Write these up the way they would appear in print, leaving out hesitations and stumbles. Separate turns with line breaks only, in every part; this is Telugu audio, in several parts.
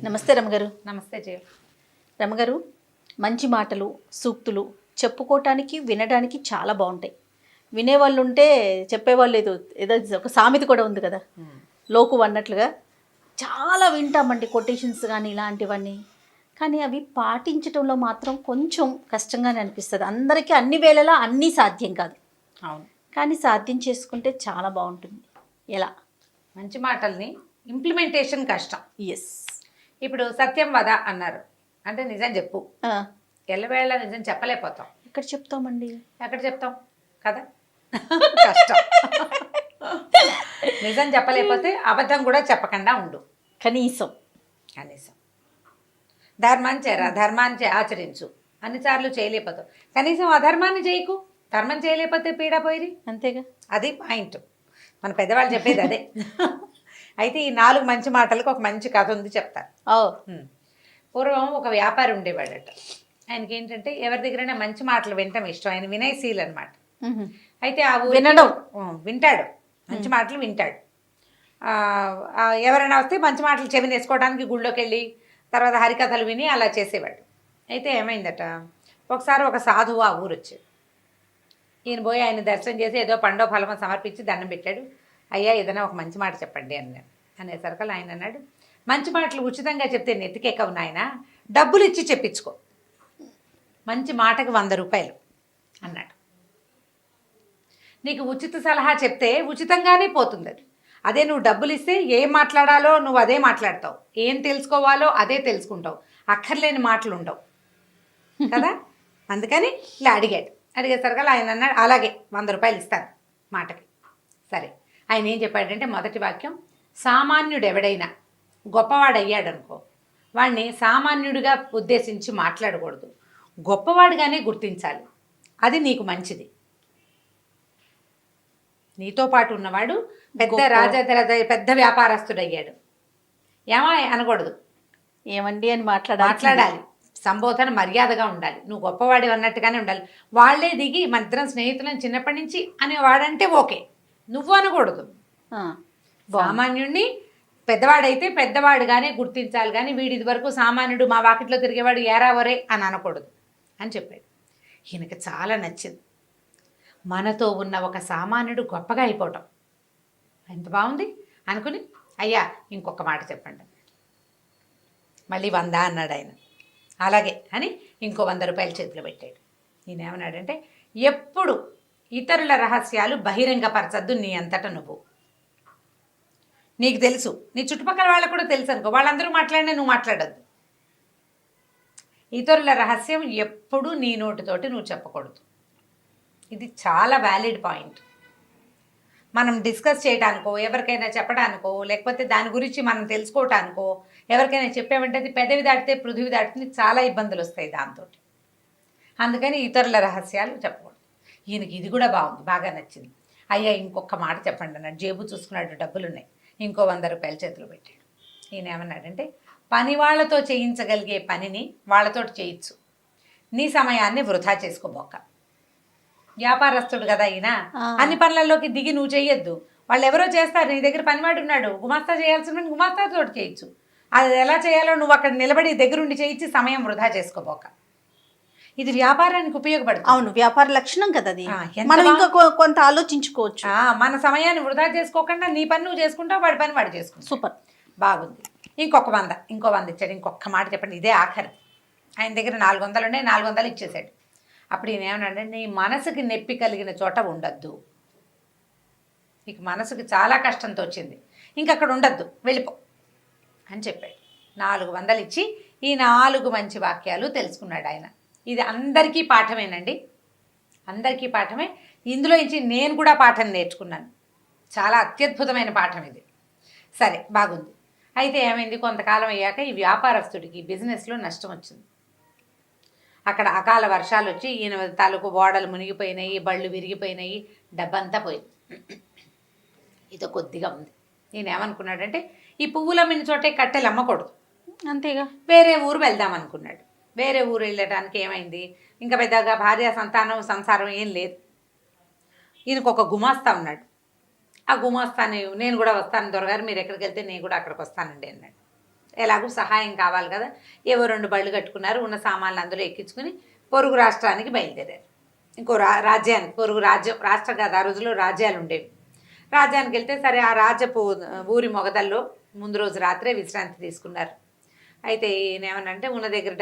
నమస్తే రమగారు.
నమస్తే జయ.
రమగారు, మంచి మాటలు, సూక్తులు చెప్పుకోవటానికి, వినడానికి చాలా బాగుంటాయి. వినేవాళ్ళు ఉంటే చెప్పేవాళ్ళు ఏదో ఏదో ఒక సామెత కూడా ఉంది కదా, లోకు అన్నట్లుగా చాలా వింటామండి కొటేషన్స్ కానీ ఇలాంటివన్నీ. కానీ అవి పాటించడంలో మాత్రం కొంచెం కష్టంగానే అనిపిస్తుంది. అందరికీ అన్ని వేళలా అన్నీ సాధ్యం కాదు.
అవును,
కానీ సాధ్యం చేసుకుంటే చాలా బాగుంటుంది. ఎలా?
మంచి మాటల్ని ఇంప్లిమెంటేషన్ కష్టం.
ఎస్.
ఇప్పుడు సత్యం వద అన్నారు అంటే నిజం చెప్పు. ఎల్లవేళ నిజం చెప్పలేకపోతాం.
ఎక్కడ చెప్తామండి?
ఎక్కడ చెప్తాం కదా, కష్టం. నిజం చెప్పలేకపోతే అబద్ధం కూడా చెప్పకుండా ఉండు.
కనీసం
ధర్మాన్ని ఆచరించు. అన్నిసార్లు చేయలేకపోతావు, కనీసం అధర్మాన్ని చేయకు. ధర్మం చేయలేకపోతే పీడ పోయిరి.
అంతేగా,
అది పాయింట్. మన పెద్దవాళ్ళు చెప్పేది అదే. అయితే ఈ 4 మంచి మాటలకు ఒక మంచి కథ ఉంది, చెప్తారు. పూర్వం ఒక వ్యాపారి ఉండేవాడట. ఆయనకి ఏంటంటే ఎవరి దగ్గరైనా మంచి మాటలు వినటం ఇష్టం. ఆయన వినయశీల్ అనమాట. అయితే ఆ
వినడం
వింటాడు, మంచి మాటలు వింటాడు. ఎవరైనా వస్తే మంచి మాటలు చెవిని వేసుకోవడానికి గుళ్ళోకి వెళ్ళి తర్వాత హరికథలు విని అలా చేసేవాడు. అయితే ఏమైందట, ఒకసారి ఒక సాధువు ఆ ఊరు వచ్చాడు. ఈయన పోయి ఆయన దర్శనం చేసి ఏదో పండో ఫలమో సమర్పించి దండం పెట్టాడు. అయ్యా ఏదైనా ఒక మంచి మాట చెప్పండి అన్నాడు. అనేసరికి ఆయన అన్నాడు, మంచి మాటలు ఉచితంగా చెప్తే నెత్తికెక్కవు నాయన, డబ్బులు ఇచ్చి చెప్పించుకో. మంచి మాటకి 100 రూపాయలు అన్నాడు. నీకు ఉచిత సలహా చెప్తే ఉచితంగానే పోతుంది అది. అదే నువ్వు డబ్బులు ఇస్తే ఏం మాట్లాడాలో నువ్వు అదే మాట్లాడతావు, ఏం తెలుసుకోవాలో అదే తెలుసుకుంటావు, అక్కర్లేని మాటలు ఉండవు కదా. అందుకని ఇలా అడిగేసరికి ఆయన అన్నాడు, అలాగే 100 రూపాయలు ఇస్తాను మాటకి. సరే, ఆయన ఏం చెప్పాడంటే మొదటి వాక్యం, సామాన్యుడు ఎవడైనా గొప్పవాడయ్యాడు అనుకో, వాడిని సామాన్యుడిగా ఉద్దేశించి మాట్లాడకూడదు, గొప్పవాడిగానే గుర్తించాలి. అది నీకు మంచిది. నీతో పాటు ఉన్నవాడు పెద్ద పెద్ద వ్యాపారస్తుడయ్యాడు, ఏమో అనకూడదు,
ఏమండి అని మాట్లాడాలి.
సంబోధన మర్యాదగా ఉండాలి. నువ్వు గొప్పవాడి అన్నట్టుగానే ఉండాలి. వాళ్ళే దిగి మన ఇద్దరం స్నేహితులను చిన్నప్పటి నుంచి అనేవాడంటే ఓకే, నువ్వు అనకూడదు. సామాన్యుడిని పెద్దవాడైతే పెద్దవాడుగానే గుర్తించాలి, కానీ వీడి ఇది వరకు సామాన్యుడు, మా వాకిట్లో తిరిగేవాడు ఏరావరే అని అనకూడదు అని చెప్పాడు. ఈయనకి చాలా నచ్చింది. మనతో ఉన్న ఒక సామాన్యుడు గొప్పగా అయిపోవటం ఎంత బాగుంది అనుకుని, అయ్యా ఇంకొక మాట చెప్పండి. మళ్ళీ 100 అన్నాడు ఆయన. అలాగే అని ఇంకో 100 రూపాయలు చేతిలో పెట్టాడు. ఈయన ఏమన్నాడంటే, ఎప్పుడు ఇతరుల రహస్యాలు బహిరంగపరచద్దు నీ అంతటా నువ్వు. నీకు తెలుసు, నీ చుట్టుపక్కల వాళ్ళకు కూడా తెలుసు అనుకో, వాళ్ళందరూ మాట్లాడినా నువ్వు మాట్లాడద్దు. ఇతరుల రహస్యం ఎప్పుడు నీ నోటితోటి నువ్వు చెప్పకూడదు. ఇది చాలా వ్యాలిడ్ పాయింట్. మనం డిస్కస్ చేయడానికో, ఎవరికైనా చెప్పడానికో, లేకపోతే దాని గురించి మనం తెలుసుకోవటానికో ఎవరికైనా చెప్పామంటే అది పెదవి దాటితే పృథివీ దాటితే చాలా ఇబ్బందులు వస్తాయి దాంతో. అందుకని ఇతరుల రహస్యాలు చెప్పకూడదు. ఈయనకి ఇది కూడా బాగుంది, బాగా నచ్చింది. అయ్యా ఇంకొక మాట చెప్పండి అన్నాడు. జేబు చూసుకున్నాడు, డబ్బులు ఉన్నాయి. ఇంకో 100 రూపాయలు చేతిలో పెట్టాడు. ఈయన ఏమన్నాడంటే, పని వాళ్ళతో చేయించగలిగే పనిని వాళ్ళతో చేయొచ్చు, నీ సమయాన్ని వృధా చేసుకోబోక. వ్యాపారస్తుడు కదా ఈయన, అన్ని పనులలోకి దిగి నువ్వు చేయొద్దు. వాళ్ళు ఎవరో చేస్తారు, నీ దగ్గర పనివాడు ఉన్నాడు, గుమాస్తా చేయాల్సిన గుమాస్తాతో చేయొచ్చు. అది ఎలా చేయాలో నువ్వు అక్కడ నిలబడి దగ్గరుండి చేయించి సమయం వృధా చేసుకోబోక. ఇది వ్యాపారానికి ఉపయోగపడుతుంది.
అవును, వ్యాపార లక్షణం కదా అది. మనం ఇంకా కొంత ఆలోచించుకోవచ్చు.
మన సమయాన్ని వృధా చేసుకోకుండా నీ పని నువ్వు చేసుకుంటావు, వాడి పని వాడు చేసుకుంటావు.
సూపర్,
బాగుంది. ఇంకో 100 ఇచ్చాడు. ఇంకొక మాట చెప్పండి, ఇదే ఆఖరి. ఆయన దగ్గర 400 ఉండే, 400 ఇచ్చేసాడు. అప్పుడు ఈయన ఏమన్నాడంటే, నీ మనసుకి నొప్పి కలిగిన చోట ఉండద్దు. నీకు మనసుకి చాలా కష్టంతో వచ్చింది, ఇంకక్కడ ఉండద్దు, వెళ్ళిపో అని చెప్పాడు. 400 ఇచ్చి ఈ 4 మంచి వాక్యాలు తెలుసుకున్నాడు ఆయన. ఇది అందరికీ పాఠమేనండి, అందరికీ పాఠమే. ఇందులో నుంచి నేను కూడా పాఠం నేర్చుకున్నాను. చాలా అత్యద్భుతమైన పాఠం ఇది. సరే, బాగుంది. అయితే ఏమైంది, కొంతకాలం అయ్యాక ఈ వ్యాపారస్తుడికి బిజినెస్లో నష్టం వచ్చింది. అక్కడ అకాల వర్షాలు వచ్చి ఈయన తాలూకు ఓడలు మునిగిపోయినాయి, బళ్ళు విరిగిపోయినాయి, డబ్బంతా పోయింది. ఇది కొద్దిగా ఉంది. నేను ఏమనుకున్నాడంటే, ఈ పువ్వులు అమ్మిన చోటే కట్టెలు అమ్మకూడదు,
అంతేగా,
వేరే ఊరు వెళ్దాం అనుకున్నాడు. వేరే ఊరు వెళ్ళడానికి ఏమైంది, ఇంకా పెద్దగా భార్య సంతానం సంసారం ఏం లేదు. ఈయనకు ఒక గుమాస్తా ఉన్నాడు. ఆ గుమాస్తాని, నేను కూడా వస్తాను దొరగారు, మీరు ఎక్కడికి వెళ్తే నేను కూడా అక్కడికి వస్తానండి అన్నాడు. ఎలాగూ సహాయం కావాలి కదా, ఏవో 2 బళ్ళు కట్టుకున్నారు, ఉన్న సామాన్లు అందులో ఎక్కించుకుని పొరుగు రాష్ట్రానికి బయలుదేరారు. ఇంకో రాజ్యానికి, పొరుగు రాజ్యం, రాష్ట్రం కాదు, ఆ రోజుల్లో రాజ్యాలు ఉండేవి. రాజ్యానికి వెళ్తే సరే ఆ రాజ్యపు ఊరి మొగదల్లో ముందు రోజు రాత్రే విశ్రాంతి తీసుకున్నారు. అయితే ఈయనేమనంటే ఉన్న దగ్గర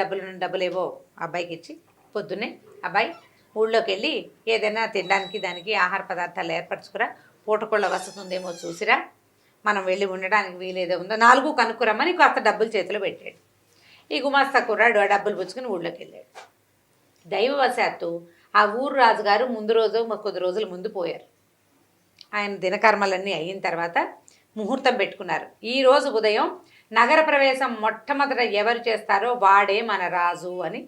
డబ్బులేవో అబ్బాయికి ఇచ్చి పొద్దున్నే అబ్బాయి ఊళ్ళోకి వెళ్ళి ఏదైనా తినడానికి దానికి ఆహార పదార్థాలు ఏర్పరచుకురా, పూటకోళ్ళ వసతి ఉందేమో చూసిరా, మనం వెళ్ళి ఉండడానికి వీలేదో ఉందో 4 కనుక్కురమ్మని కాస్త డబ్బులు చేతిలో పెట్టాడు. ఈ గుమాస్తా కుర్రాడు ఆ డబ్బులు పుచ్చుకుని ఊళ్ళోకి వెళ్ళాడు. దైవవశాత్తు ఆ ఊరు రాజుగారు ముందు రోజు కొద్ది రోజుల ముందు పోయారు. ఆయన దినకర్మలన్నీ అయిన తర్వాత ముహూర్తం పెట్టుకున్నారు. ఈ రోజు ఉదయం నగర ప్రవేశం మొట్టమొదట ఎవరు చేస్తారో వాడే మన రాజు అని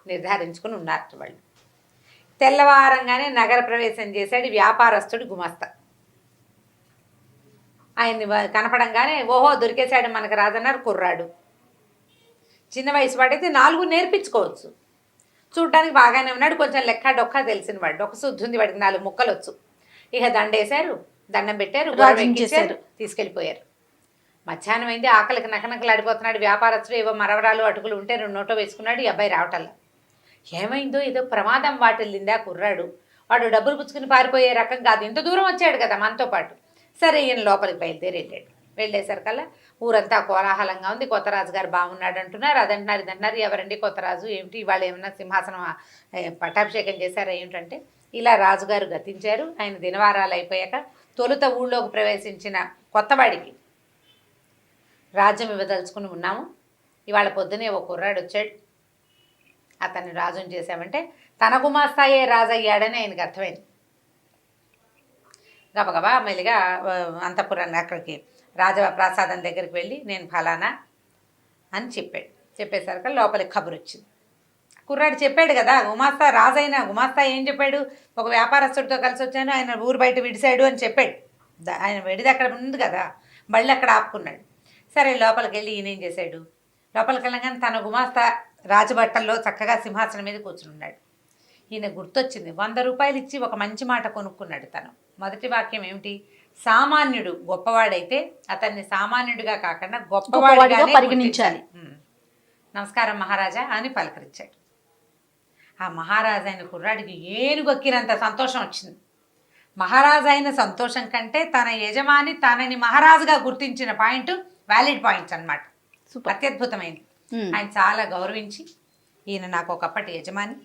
నిర్ధారించుకుని ఉన్నారు వాళ్ళు. తెల్లవారంగానే నగర ప్రవేశం చేశాడు వ్యాపారస్తుడు గుమాస్తా. ఆయన్ని కనపడంగానే ఓహో దొరికేశాడు మనకు రాజన్నారు కుర్రాడు. చిన్న వయసు వాడైతే 4 నేర్పించుకోవచ్చు, చూడ్డానికి బాగానే ఉన్నాడు, కొంచెం లెక్క డొక్క తెలిసిన వాడు, ఒక శుద్ధి ఉంది వాడికి, 4 ముక్కలు వచ్చు. ఇక దండేశారు, దండం పెట్టారు, చేశారు, తీసుకెళ్ళిపోయారు. మధ్యాహ్నం అయింది, ఆకలికి నకనకలాడిపోతున్నాడు వ్యాపారస్తుడు. ఏవో మరవరాలు అటుకులు ఉంటే 2 నోటో వేసుకున్నాడు. ఈ అబ్బాయి రావటల్లా. ఏమైందో ఏదో ప్రమాదం వాటిల్లిందా కుర్రాడు, వాడు డబ్బులు పుచ్చుకుని పారిపోయే రకం కాదు, ఇంత దూరం వచ్చాడు కదా మనతో పాటు. సరే ఈయన లోపలికి బయలుదేరి వెళ్ళాడు. వెళ్ళేసరికల్లా ఊరంతా కోలాహలంగా ఉంది. కొత్త రాజుగారు బాగున్నాడు అంటున్నారు, అదంటున్నారు ఇదంటున్నారు. ఎవరండి కొత్త రాజు, ఏమిటి ఇవాళ ఏమన్నా సింహాసనం పట్టాభిషేకం చేశారా ఏమిటంటే, ఇలా రాజుగారు గతించారు. ఆయన దినవారాలు అయిపోయాక తొలుత ఊళ్ళోకి ప్రవేశించిన కొత్తవాడికి రాజ్యం ఇవ్వదలుచుకుని ఉన్నాము. ఇవాళ పొద్దునే ఒక కుర్రాడు వచ్చాడు, అతన్ని రాజుని చేశామంటే తన గుమాస్తాయే రాజు అయ్యాడని ఆయనకు అర్థమైంది. గబగబా మెల్లిగా అంతఃపురాన్ని అక్కడికి రాజప్రాసాదం దగ్గరికి వెళ్ళి నేను ఫలానా అని చెప్పాడు. చెప్పేసరికి లోపలికి కబురు వచ్చింది. కుర్రాడు చెప్పాడు కదా, గుమాస్తా రాజైన గుమాస్తా ఏం చెప్పాడు, ఒక వ్యాపారస్తుడితో కలిసి వచ్చాను, ఆయన ఊరు బయట విడిశాడు అని చెప్పాడు. ఆయన విడిది అక్కడ ఉంది కదా, బళ్ళు అక్కడ ఆపుకున్నాడు. సరే లోపలికి వెళ్ళి ఈయన ఏం చేశాడు, లోపలికి వెళ్ళగానే తన గుమాస్తా రాజబట్టల్లో చక్కగా సింహాసనం మీద కూర్చుని ఉన్నాడు. ఈయన గుర్తొచ్చింది, 100 రూపాయలు ఇచ్చి ఒక మంచి మాట కొనుక్కున్నాడు తను. మొదటి వాక్యం ఏమిటి, సామాన్యుడు గొప్పవాడైతే అతన్ని సామాన్యుడిగా కాకుండా గొప్పవాడిగా పరిగణించాలి. నమస్కారం మహారాజా అని పలకరించాడు. ఆ మహారాజా అయిన కుర్రాడికి ఏనుగొక్కినంత సంతోషం వచ్చింది. మహారాజా అయిన సంతోషం కంటే తన యజమాని తనని మహారాజుగా గుర్తించిన పాయింట్ వ్యాలిడ్ పాయింట్స్ అన్నమాట. అత్యద్భుతమైంది. ఆయన చాలా గౌరవించి, ఈయన నాకు ఒకప్పటి యజమాని,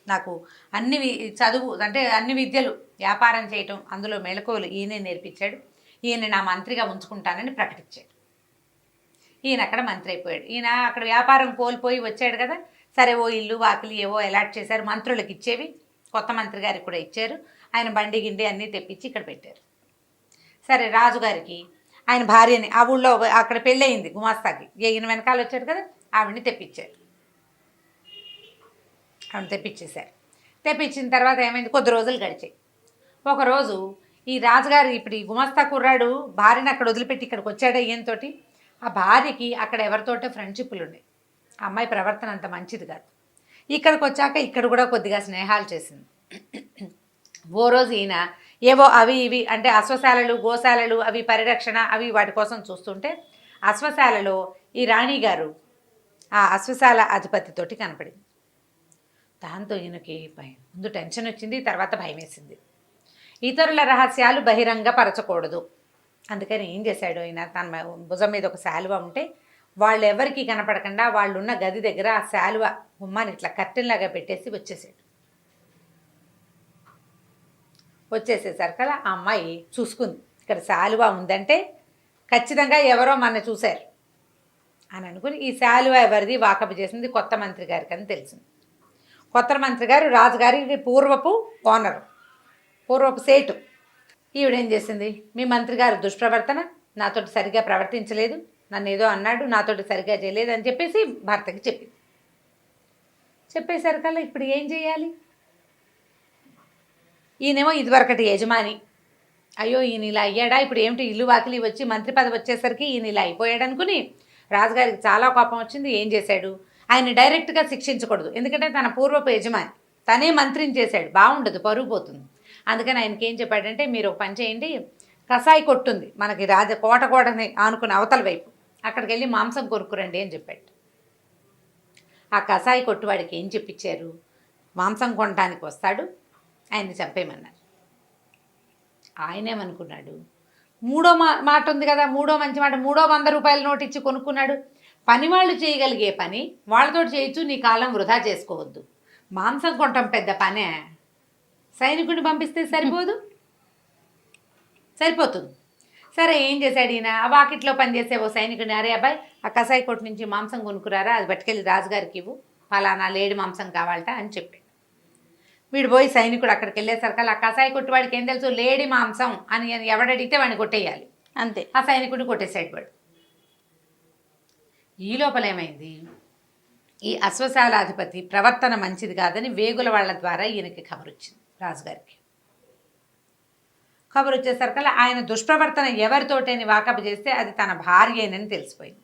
నాకు అన్ని చదువు అంటే అన్ని విద్యలు, వ్యాపారం చేయటం, అందులో మెళకువలు ఈయనే నేర్పించాడు, ఈయన నా మంత్రిగా ఉంచుకుంటానని ప్రకటించాడు. ఈయన అక్కడ మంత్రి అయిపోయాడు. ఈయన అక్కడ వ్యాపారం కోల్పోయి వచ్చాడు కదా, సరే ఓ ఇల్లు వాకిలి ఏవో అలాట్ చేశారు, మంత్రులకు ఇచ్చేవి, కొత్త మంత్రి గారికి కూడా ఇచ్చారు. ఆయన బండి గిండి అన్నీ తెప్పించి ఇక్కడ పెట్టారు. సరే రాజుగారికి ఆయన భార్యని, ఆ ఊళ్ళో అక్కడ పెళ్ళయింది గుమాస్తాకి, ఈయన వెనకాల వచ్చాడు కదా, ఆవిడని తెప్పించారు. ఆవిడ తెప్పించేశారు. తెప్పించిన తర్వాత ఏమైంది, కొద్ది రోజులు గడిచాయి. ఒకరోజు ఈ రాజుగారు ఇప్పుడు ఈ గుమాస్తా కుర్రాడు భార్యని అక్కడ వదిలిపెట్టి ఇక్కడికి వచ్చాడు. ఈయనతోటి ఆ భార్యకి అక్కడ ఎవరితోటో ఫ్రెండ్షిప్లు ఉన్నాయి. ఆ అమ్మాయి ప్రవర్తన అంత మంచిది కాదు. ఇక్కడికి వచ్చాక ఇక్కడ కూడా కొద్దిగా స్నేహాలు చేసింది. ఓ రోజు ఈయన ఏవో అవి ఇవి అంటే అశ్వశాలలు గోశాలలు అవి పరిరక్షణ అవి వాటి కోసం చూస్తుంటే అశ్వశాలలో ఈ రాణిగారు ఆ అశ్వశాల అధిపతితోటి కనపడింది. దాంతో ఈయనకి ముందు టెన్షన్ వచ్చింది, తర్వాత భయం వేసింది. ఇతరుల రహస్యాలు బహిరంగపరచకూడదు, అందుకని ఏం చేశాడు ఆయన, తన భుజం మీద ఒక శాలువ ఉంటే వాళ్ళు ఎవరికి కనపడకుండా వాళ్ళు ఉన్న గది దగ్గర ఆ శాలువ గుమ్మాన్ని ఇట్లా కర్టెన్లాగా పెట్టేసి వచ్చేసాడు. వచ్చేసేసరికల్లా ఆ అమ్మాయి చూసుకుంది, ఇక్కడ శాలువ ఉందంటే ఖచ్చితంగా ఎవరో మన చూశారు అని అనుకుని ఈ శాలువ ఎవరిది వాకపు చేసింది కొత్త మంత్రి గారికి అని తెలిసింది. కొత్త మంత్రి గారు రాజుగారికి పూర్వపు ఓనరు, పూర్వపు సేటు. ఈవిడేం చేసింది, మీ మంత్రి గారు దుష్ప్రవర్తన, నాతోటి సరిగ్గా ప్రవర్తించలేదు, నన్ను ఏదో అన్నాడు, నాతోటి సరిగ్గా చేయలేదు అని చెప్పేసి భర్తకి చెప్పింది. చెప్పేసరికల్లా ఇప్పుడు ఏం చేయాలి, ఈయనేమో ఇదివరకటి యజమాని, అయ్యో ఈయన ఇలా అయ్యాడా, ఇప్పుడు ఏమిటి ఇల్లు వాకిలి వచ్చి మంత్రి పదవి వచ్చేసరికి ఈయన ఇలా అయిపోయాడు అనుకుని రాజుగారికి చాలా కోపం వచ్చింది. ఏం చేశాడు, ఆయన డైరెక్ట్గా శిక్షించకూడదు, ఎందుకంటే తన పూర్వపు యజమాని, తనే మంత్రిని చేశాడు, బాగుండదు, పరుగు పోతుంది. అందుకని ఆయనకి ఏం చెప్పాడంటే, మీరు ఒక పని చేయండి, కసాయి కొట్టుంది మనకి కోటని ఆనుకుని అవతల వైపు, అక్కడికి వెళ్ళి మాంసం కొనుక్కురండి అని చెప్పాడు. ఆ కసాయి కొట్టువాడికి ఏం చెప్పించారు? మాంసం కొనడానికి వస్తాడు, ఆయన్ని చంపేయమన్నారు. ఆయనేమనుకున్నాడు, మూడో మాట ఉంది కదా, మూడో మంచి మాట, 100 రూపాయల నోటు ఇచ్చి కొనుక్కున్నాడు. పని వాళ్ళు చేయగలిగే పని వాళ్ళతో చేయొచ్చు, నీ కాలం వృధా చేసుకోవద్దు. మాంసం కొనటం పెద్ద పనే, సైనికుడిని పంపిస్తే సరిపోతుంది. సరే, ఏం చేశాడు ఈయన? ఆ వాకిట్లో పనిచేసే ఓ సైనికుడిని, అరే అబ్బాయి ఆ కసాయి కొట్టు నుంచి మాంసం కొనుక్కురారా, అది పట్టుకెళ్ళి రాజుగారికి ఇవ్వు, ఫలానా లేడి మాంసం కావాలట అని చెప్పాడు. వీడు పోయి సైనికుడు అక్కడికి వెళ్ళేసరికి ఆ కసాయి కొట్టు వాడికి ఏం తెలుసు, లేడి మాంసం అని ఎవడడిగితే వాడిని కొట్టేయాలి
అంతే.
ఆ సైనికుడిని కొట్టేసాడు వాడు. ఈ లోపల ఏమైంది, ఈ అశ్వశాలాధిపతి ప్రవర్తన మంచిది కాదని వేగుల వాళ్ళ ద్వారా ఈయనకి ఖబరు వచ్చింది, రాజుగారికి. ఖబరు వచ్చేసరికల్లా ఆయన దుష్ప్రవర్తన ఎవరితోటని వాకపు చేస్తే అది తన భార్యేనని తెలిసిపోయింది.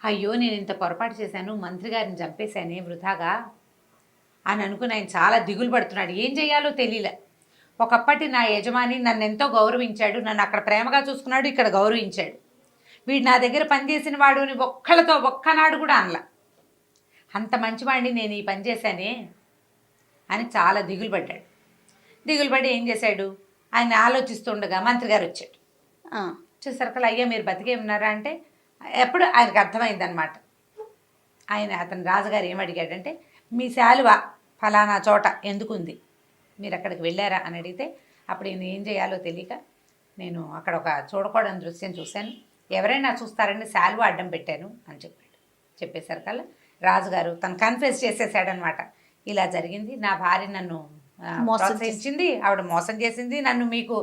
అయ్యో, నేను ఇంత పొరపాటు చేశాను, మంత్రి గారిని చంపేశానే వృధాగా అని అనుకుని ఆయన చాలా దిగులు పడుతున్నాడు. ఏం చేయాలో తెలియలే. ఒకప్పటి నా యజమాని నన్ను ఎంతో గౌరవించాడు, నన్ను అక్కడ ప్రేమగా చూసుకున్నాడు, ఇక్కడ గౌరవించాడు. వీడు నా దగ్గర పనిచేసిన వాడుని ఒక్కనాడు కూడా అనలా. అంత మంచివాడిని నేను ఈ పని చేశానే అని చాలా దిగులు పడ్డాడు. దిగులు పడి ఏం చేశాడు, ఆయన ఆలోచిస్తుండగా మంత్రి గారు వచ్చాడు. వచ్చేసరికి అయ్యా మీరు బతికే ఉన్నారా అంటే, ఎప్పుడు ఆయనకు అర్థమైందనమాట. అతను రాజుగారు ఏమడిగాడంటే, మీ శాలువ ఫలానా చోట ఎందుకుంది, మీరు అక్కడికి వెళ్ళారా అని అడిగితే, అప్పుడు నేను ఏం చేయాలో తెలియక నేను అక్కడ ఒక చూడకూడని దృశ్యం చూశాను, ఎవరైనా చూస్తారని శాలువ అడ్డం పెట్టాను అని చెప్పాడు. చెప్పేసరికల్లా రాజుగారు తను కన్ఫెస్ చేసేసాడనమాట. ఇలా జరిగింది, నా భార్య నన్ను ప్రోత్సహించింది, ఆవిడ మోసం చేసింది, నన్ను మీకు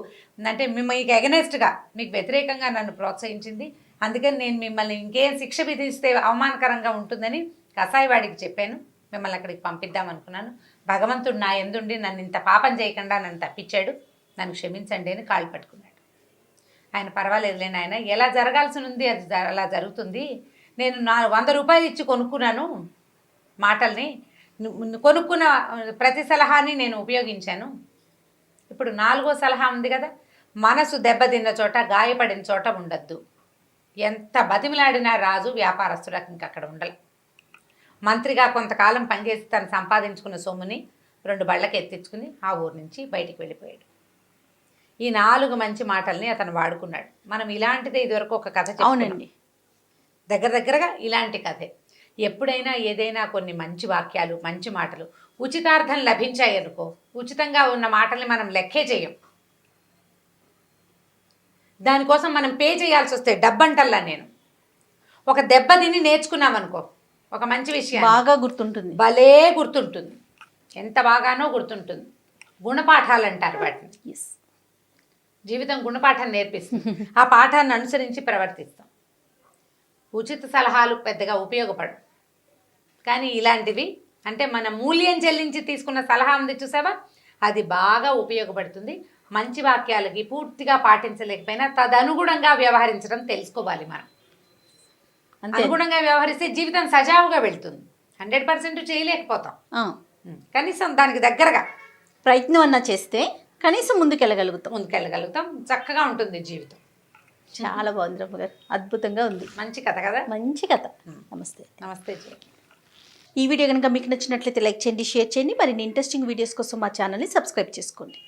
ఎగనెస్ట్గా మీకు వ్యతిరేకంగా నన్ను ప్రోత్సహించింది, అందుకని నేను మిమ్మల్ని ఇంకేం శిక్ష విధిస్తే అవమానకరంగా ఉంటుందని కసాయివాడికి చెప్పాను, మిమ్మల్ని అక్కడికి పంపిద్దామనుకున్నాను. భగవంతుడు నా ఎందుండి నన్ను ఇంత పాపం చేయకుండా నన్ను తప్పించాడు, నన్ను క్షమించండి అని కాళ్ళు పట్టుకున్నాడు. ఆయన పర్వాలేదులే నాయన, ఎలా జరగాల్సి ఉంది అది అలా జరుగుతుంది, నేను 100 రూపాయలు ఇచ్చి కొనుక్కున్నాను మాటల్ని, కొనుక్కున్న ప్రతి సలహాని నేను ఉపయోగించాను. ఇప్పుడు 4వ సలహా ఉంది కదా, మనసు దెబ్బతిన్న చోట గాయపడిన చోట ఉండద్దు. ఎంత బతిమిలాడినా రాజు వ్యాపారస్తులకు ఇంకక్కడ ఉండాలి. మంత్రిగా కొంతకాలం పనిచేసి తను సంపాదించుకున్న సొమ్ముని 2 బళ్ళకి ఎత్తించుకుని ఆ ఊరు నుంచి బయటికి వెళ్ళిపోయాడు. ఈ 4 మంచి మాటల్ని అతను వాడుకున్నాడు. మనం ఇలాంటిదే ఇదివరకు ఒక కథ చెప్పుకున్నాం, దగ్గరగా ఇలాంటి కథే. ఎప్పుడైనా ఏదైనా కొన్ని మంచి వాక్యాలు, మంచి మాటలు ఉచితార్థం లభించాయి అనుకో, ఉచితంగా ఉన్న మాటల్ని మనం లెక్కే చేయం. దానికోసం మనం పే చేయాల్సి వస్తే డబ్బంటల్లా నేను ఒక దెబ్బ తిని నేర్చుకున్నామనుకో, ఒక మంచి విషయం
బాగా గుర్తుంటుంది,
భలే గుర్తుంటుంది, ఎంత బాగానో గుర్తుంటుంది. గుణపాఠాలు అంటారు వాటిని. జీవితం గుణపాఠం నేర్పిస్తుంది, ఆ పాఠాన్ని అనుసరించి ప్రవర్తిస్తాం. ఉచిత సలహాలు పెద్దగా ఉపయోగపడవు, కానీ ఇలాంటివి అంటే మన మూల్యం చెల్లించి తీసుకున్న సలహా ఉంది చూసావా, అది బాగా ఉపయోగపడుతుంది. మంచి వాక్యాలకి పూర్తిగా పాటించలేకపోయినా తదనుగుణంగా వ్యవహరించడం తెలుసుకోవాలి. మనం అనుగుణంగా వ్యవహరిస్తే జీవితం సజావుగా వెళ్తుంది. 100% చేయలేకపోతాం, కనీసం దానికి దగ్గరగా
ప్రయత్నం అన్నా చేస్తే కనీసం ముందుకెళ్ళగలుగుతాం.
చక్కగా ఉంటుంది జీవితం.
చాలా బాగుంది రమ్మ గారు, అద్భుతంగా ఉంది.
మంచి కథ కదా,
మంచి కథ. నమస్తే.
నమస్తే.
ఈ వీడియో కనుక మీకు నచ్చినట్లయితే లైక్ చేయండి, షేర్ చేయండి. మరిన్ని ఇంట్రెస్టింగ్ వీడియోస్ కోసం మా ఛానల్ని సబ్స్క్రైబ్ చేసుకోండి.